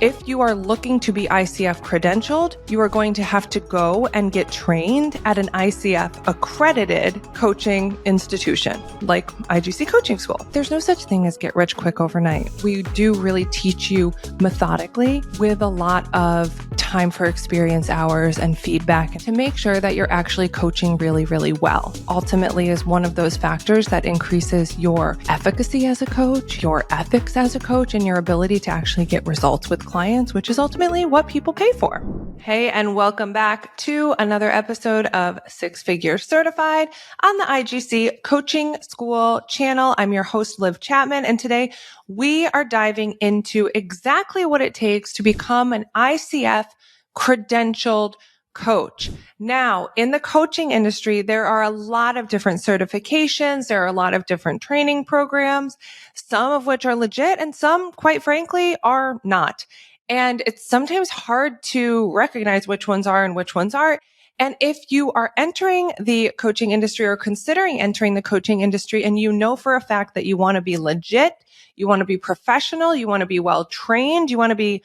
If you are looking to be ICF credentialed, you are going to have to go and get trained at an ICF accredited coaching institution like IGC Coaching School. There's no such thing as get rich quick overnight. We do really teach you methodically with a lot of time for experience hours and feedback to make sure that you're actually coaching really, really well. Ultimately is one of those factors that increases your efficacy as a coach, your ethics as a coach, and your ability to actually get results with clients, which is ultimately what people pay for. Hey, and welcome back to another episode of Six Figures Certified on the IGC Coaching School channel. I'm your host, Liv Chapman, and today we are diving into exactly what it takes to become an ICF credentialed coach. Now, in the coaching industry, there are a lot of different certifications. There are a lot of different training programs, some of which are legit and some, quite frankly, are not. And it's sometimes hard to recognize which ones are and which ones aren't. And if you are entering the coaching industry or considering entering the coaching industry and you know for a fact that you want to be legit, you want to be professional, you want to be well trained, you want to be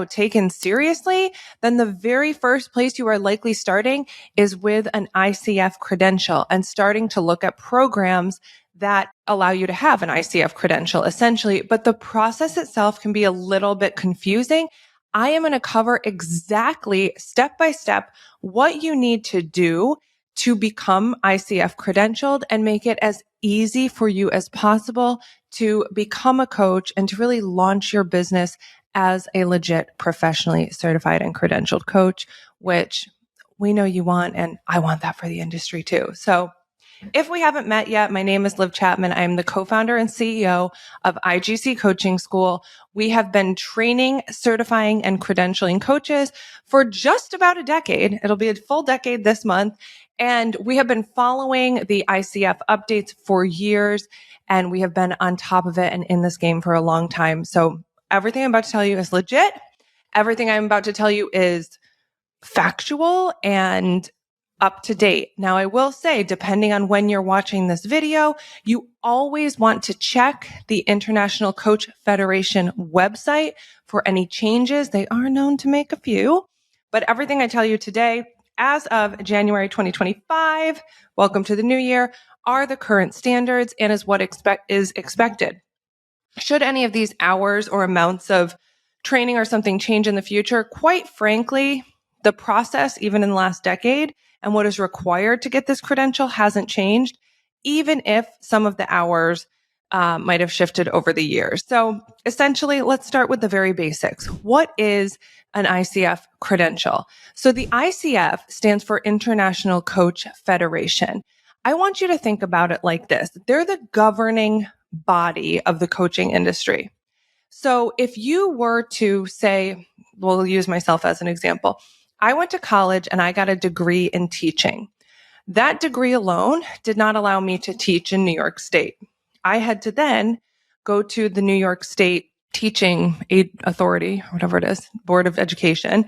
taken seriously, then the very first place you are likely starting is with an ICF credential and starting to look at programs that allow you to have an ICF credential essentially. But the process itself can be a little bit confusing. I am going to cover exactly step by step what you need to do to become ICF credentialed and make it as easy for you as possible to become a coach and to really launch your business as a legit professionally certified and credentialed coach, which we know you want, and I want that for the industry too. So if we haven't met yet, my name is Liv Chapman. I'm the co-founder and CEO of IGC Coaching School. We have been training, certifying, and credentialing coaches for just about a decade. It'll be a full decade this month. And we have been following the ICF updates for years, and we have been on top of it and in this game for a long time. So everything I'm about to tell you is legit. Everything I'm about to tell you is factual and up to date. Now, I will say, depending on when you're watching this video, you always want to check the International Coach Federation website for any changes. They are known to make a few, but everything I tell you today, as of January 2025, welcome to the new year, are the current standards and is what is expected. Should any of these hours or amounts of training or something change in the future, quite frankly, the process, even in the last decade, and what is required to get this credential hasn't changed, even if some of the hours might have shifted over the years. So essentially, let's start with the very basics. What is an ICF credential? So the ICF stands for International Coach Federation. I want you to think about it like this. They're the governing body of the coaching industry. So if you were to say, we'll use myself as an example. I went to college and I got a degree in teaching. That degree alone did not allow me to teach in New York State. I had to then go to the New York State Teaching Aid Authority, whatever it is, Board of Education,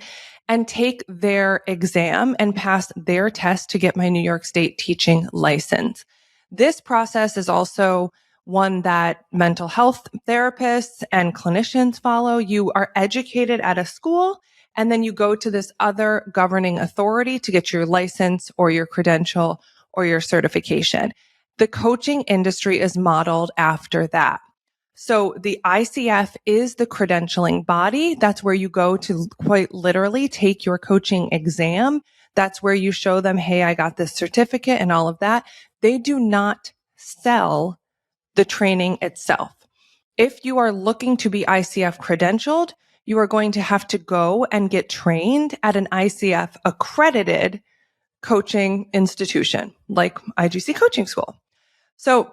and take their exam and pass their test to get my New York State teaching license. This process is also one that mental health therapists and clinicians follow. You are educated at a school, and then you go to this other governing authority to get your license or your credential or your certification. The coaching industry is modeled after that. So the ICF is the credentialing body. That's where you go to quite literally take your coaching exam. That's where you show them, hey, I got this certificate and all of that. They do not sell the training itself. If you are looking to be ICF credentialed, you are going to have to go and get trained at an ICF accredited coaching institution like IGC Coaching School. So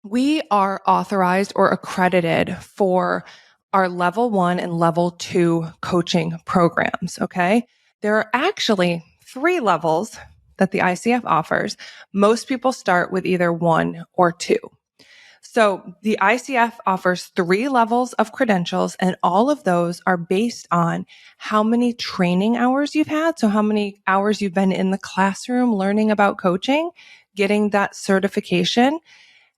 we are authorized or accredited for our level 1 and level 2 coaching programs. Okay. There are actually 3 levels that the ICF offers. Most people start with either 1 or 2. So the ICF offers 3 levels of credentials, and all of those are based on how many training hours you've had. So how many hours you've been in the classroom learning about coaching, getting that certification,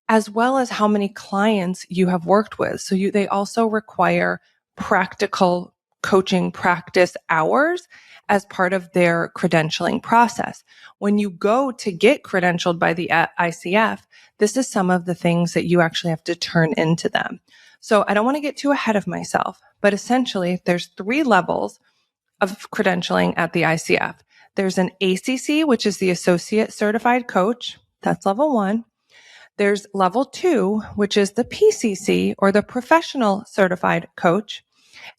as well as how many clients you have worked with. So they also require practical coaching practice hours as part of their credentialing process. When you go to get credentialed by the ICF, this is some of the things that you actually have to turn into them. So I don't want to get too ahead of myself, but essentially there's 3 levels of credentialing at the ICF. There's an ACC, which is the Associate Certified Coach. That's level 1. There's level 2, which is the PCC, or the Professional Certified Coach.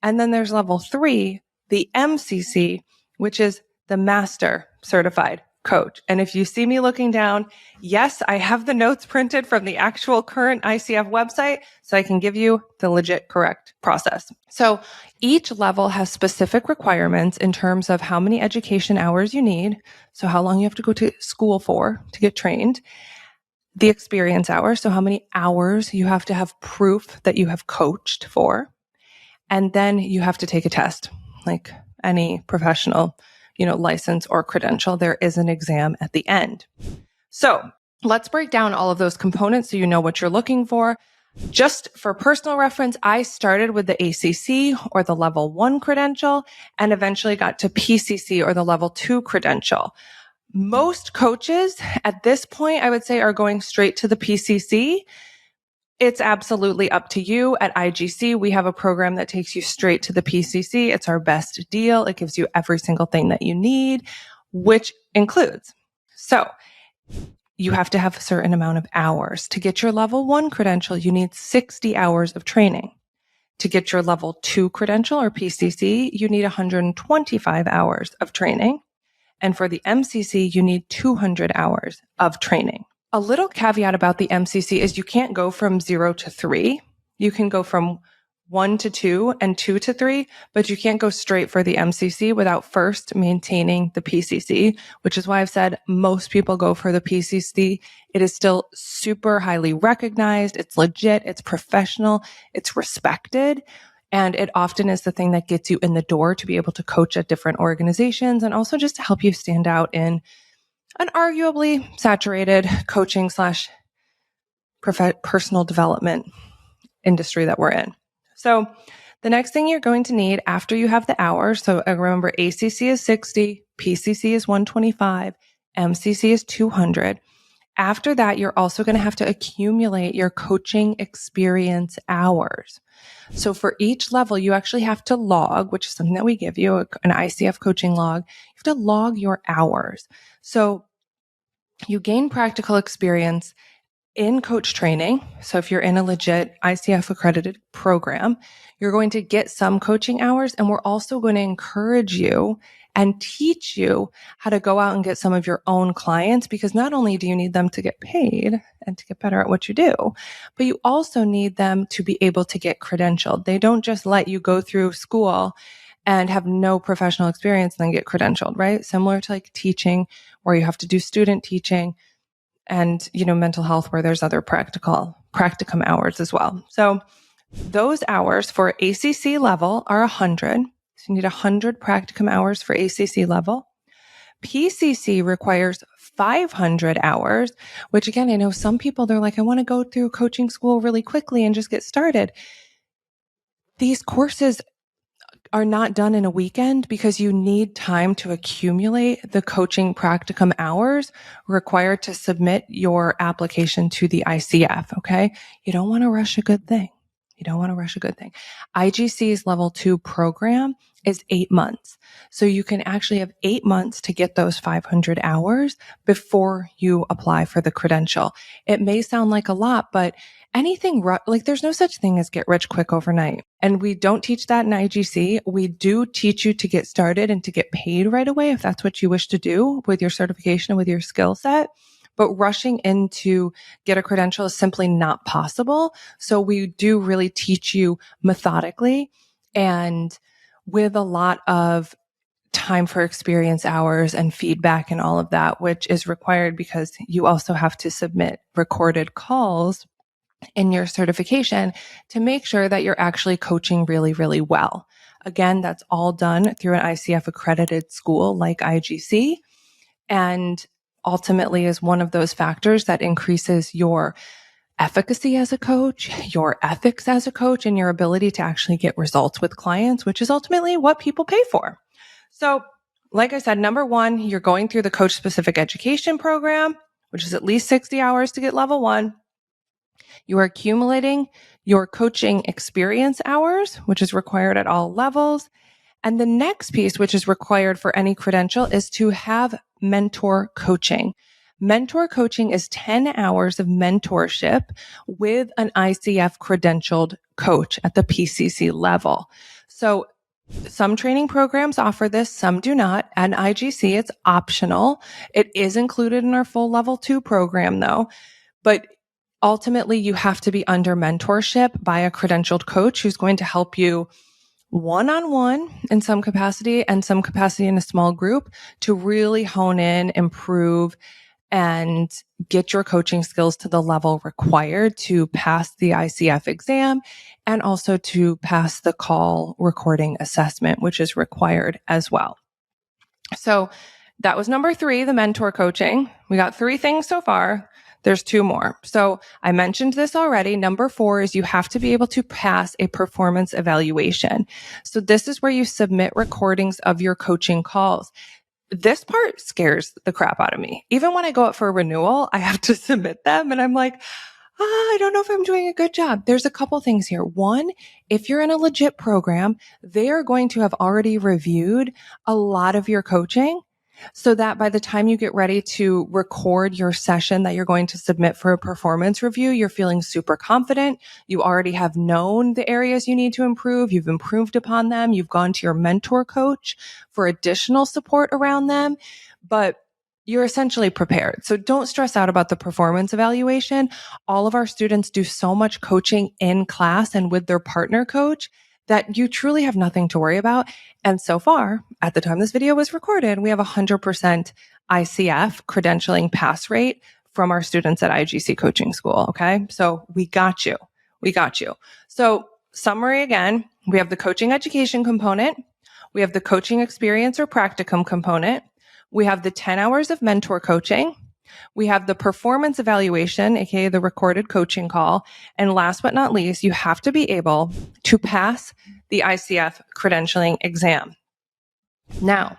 And then there's level 3, the MCC, which is the Master Certified Coach. And if you see me looking down, yes, I have the notes printed from the actual current ICF website, so I can give you the legit correct process. So each level has specific requirements in terms of how many education hours you need. So how long you have to go to school for to get trained. The experience hours. So how many hours you have to have proof that you have coached for. And then you have to take a test, like any professional, license or credential. There is an exam at the end. So let's break down all of those components so you know what you're looking for. Just for personal reference, I started with the ACC, or the level 1 credential, and eventually got to PCC, or the level 2 credential. Most coaches at this point, I would say, are going straight to the PCC. It's absolutely up to you. At IGC, we have a program that takes you straight to the PCC. It's our best deal. It gives you every single thing that you need, which includes, so you have to have a certain amount of hours. To get your level 1 credential, you need 60 hours of training. To get your level 2 credential, or PCC, you need 125 hours of training. And for the MCC, you need 200 hours of training. A little caveat about the MCC is you can't go from 0 to 3. You can go from 1 to 2 and 2 to 3, but you can't go straight for the MCC without first maintaining the PCC, which is why I've said most people go for the PCC. It is still super highly recognized. It's legit. It's professional. It's respected. And it often is the thing that gets you in the door to be able to coach at different organizations, and also just to help you stand out in an arguably saturated coaching / personal development industry that we're in. So the next thing you're going to need after you have the hours, so remember ACC is 60, PCC is 125, MCC is 200. After that, you're also going to have to accumulate your coaching experience hours. So for each level, you actually have to log, which is something that we give you, an ICF coaching log. You have to log your hours. So you gain practical experience in coach training. So if you're in a legit ICF accredited program, you're going to get some coaching hours, and we're also going to encourage you and teach you how to go out and get some of your own clients, because not only do you need them to get paid and to get better at what you do, but you also need them to be able to get credentialed. They don't just let you go through school and have no professional experience and then get credentialed, right? Similar to like teaching, where you have to do student teaching, and, mental health, where there's other practicum hours as well. So those hours for ACC level are 100. So you need 100 practicum hours for ACC level. PCC requires 500 hours, which again, I know some people, they're like, I want to go through coaching school really quickly and just get started. These courses are not done in a weekend, because you need time to accumulate the coaching practicum hours required to submit your application to the ICF. Okay. You don't want to rush a good thing. IGC's level 2 program is 8 months. So you can actually have 8 months to get those 500 hours before you apply for the credential. It may sound like a lot, but there's no such thing as get rich quick overnight. And we don't teach that in IGC. We do teach you to get started and to get paid right away if that's what you wish to do with your certification and with your skill set. But rushing in to get a credential is simply not possible. So we do really teach you methodically and with a lot of time for experience hours and feedback and all of that, which is required because you also have to submit recorded calls in your certification to make sure that you're actually coaching really, really well. Again, that's all done through an ICF accredited school like IGC, and ultimately is one of those factors that increases your efficacy as a coach, your ethics as a coach, and your ability to actually get results with clients, which is ultimately what people pay for. So, like I said, number one, you're going through the coach specific education program, which is at least 60 hours to get level one. You are accumulating your coaching experience hours, which is required at all levels. And the next piece, which is required for any credential, is to have mentor coaching. Mentor coaching is 10 hours of mentorship with an ICF credentialed coach at the PCC level. So some training programs offer this, some do not. At IGC, it's optional. It is included in our full level 2 program though. But ultimately, you have to be under mentorship by a credentialed coach who's going to help you one-on-one in some capacity and some capacity in a small group to really hone in, improve, and get your coaching skills to the level required to pass the ICF exam and also to pass the call recording assessment, which is required as well. So that was number 3, the mentor coaching. We got 3 things so far. There's 2 more. So I mentioned this already. Number 4 is you have to be able to pass a performance evaluation. So this is where you submit recordings of your coaching calls. This part scares the crap out of me. Even when I go out for a renewal, I have to submit them and I'm like, I don't know if I'm doing a good job. There's a couple things here. One, if you're in a legit program, they are going to have already reviewed a lot of your coaching so that by the time you get ready to record your session that you're going to submit for a performance review, you're feeling super confident. You already have known the areas you need to improve. You've improved upon them. You've gone to your mentor coach for additional support around them, but you're essentially prepared. So don't stress out about the performance evaluation. All of our students do so much coaching in class and with their partner coach that you truly have nothing to worry about. And so far, at the time this video was recorded, we have 100% ICF credentialing pass rate from our students at IGC Coaching School. Okay. So we got you. We got you. So summary again, we have the coaching education component. We have the coaching experience or practicum component. We have the 10 hours of mentor coaching. We have the performance evaluation, aka the recorded coaching call. And last but not least, you have to be able to pass the ICF credentialing exam. Now,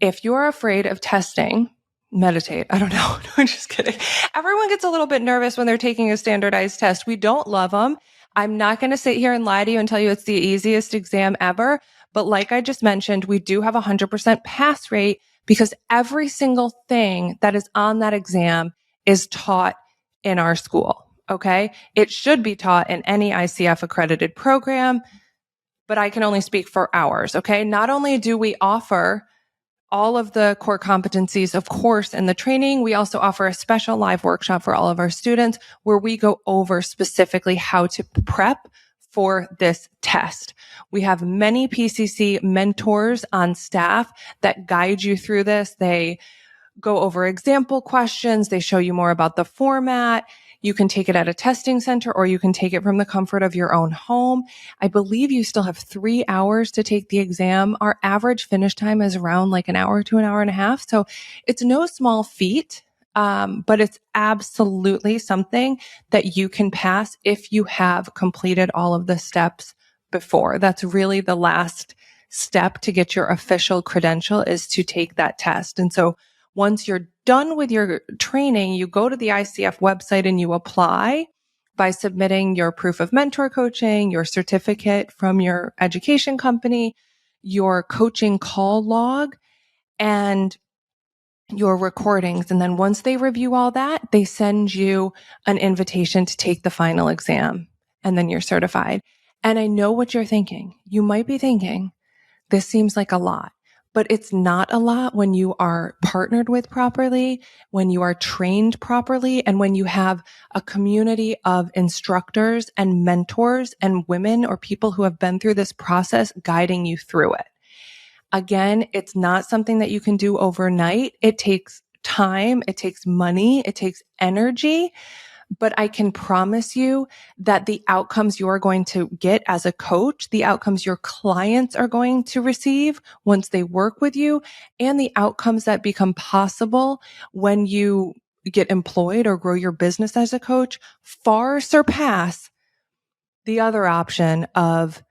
if you're afraid of testing, meditate. I don't know. I'm just kidding. Everyone gets a little bit nervous when they're taking a standardized test. We don't love them. I'm not going to sit here and lie to you and tell you it's the easiest exam ever. But like I just mentioned, we do have 100% pass rate because every single thing that is on that exam is taught in our school. Okay. It should be taught in any ICF accredited program, but I can only speak for ours. Okay. Not only do we offer all of the core competencies, of course, in the training, we also offer a special live workshop for all of our students where we go over specifically how to prep for this test. We have many PCC mentors on staff that guide you through this. They go over example questions. They show you more about the format. You can take it at a testing center or you can take it from the comfort of your own home. I believe you still have 3 hours to take the exam. Our average finish time is around like an hour to an hour and a half. So it's no small feat, but it's absolutely something that you can pass if you have completed all of the steps before. That's really the last step to get your official credential is to take that test. And so once you're done with your training, you go to the ICF website and you apply by submitting your proof of mentor coaching, your certificate from your education company, your coaching call log, and your recordings. And then once they review all that, they send you an invitation to take the final exam. And then you're certified. And I know what you're thinking. You might be thinking, this seems like a lot. But it's not a lot when you are partnered with properly, when you are trained properly, and when you have a community of instructors and mentors and women or people who have been through this process guiding you through it. Again, it's not something that you can do overnight. It takes time, it takes money, it takes energy. But I can promise you that the outcomes you are going to get as a coach, the outcomes your clients are going to receive once they work with you, and the outcomes that become possible when you get employed or grow your business as a coach far surpass the other option of,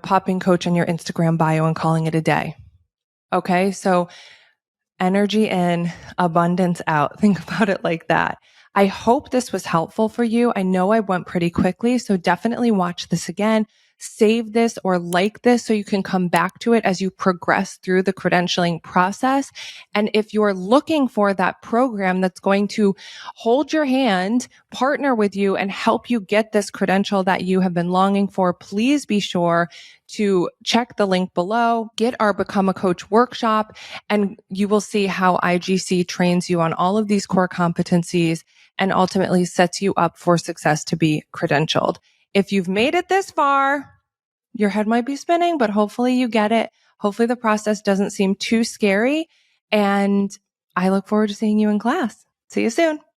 popping coach in your Instagram bio and calling it a day. Okay. So energy in, abundance out. Think about it like that. I hope this was helpful for you. I know I went pretty quickly, so definitely watch this again. Save this or like this so you can come back to it as you progress through the credentialing process. And if you're looking for that program that's going to hold your hand, partner with you, and help you get this credential that you have been longing for, please be sure to check the link below, get our Become a Coach workshop, and you will see how IGC trains you on all of these core competencies and ultimately sets you up for success to be credentialed. If you've made it this far, your head might be spinning, but hopefully you get it. Hopefully the process doesn't seem too scary. And I look forward to seeing you in class. See you soon.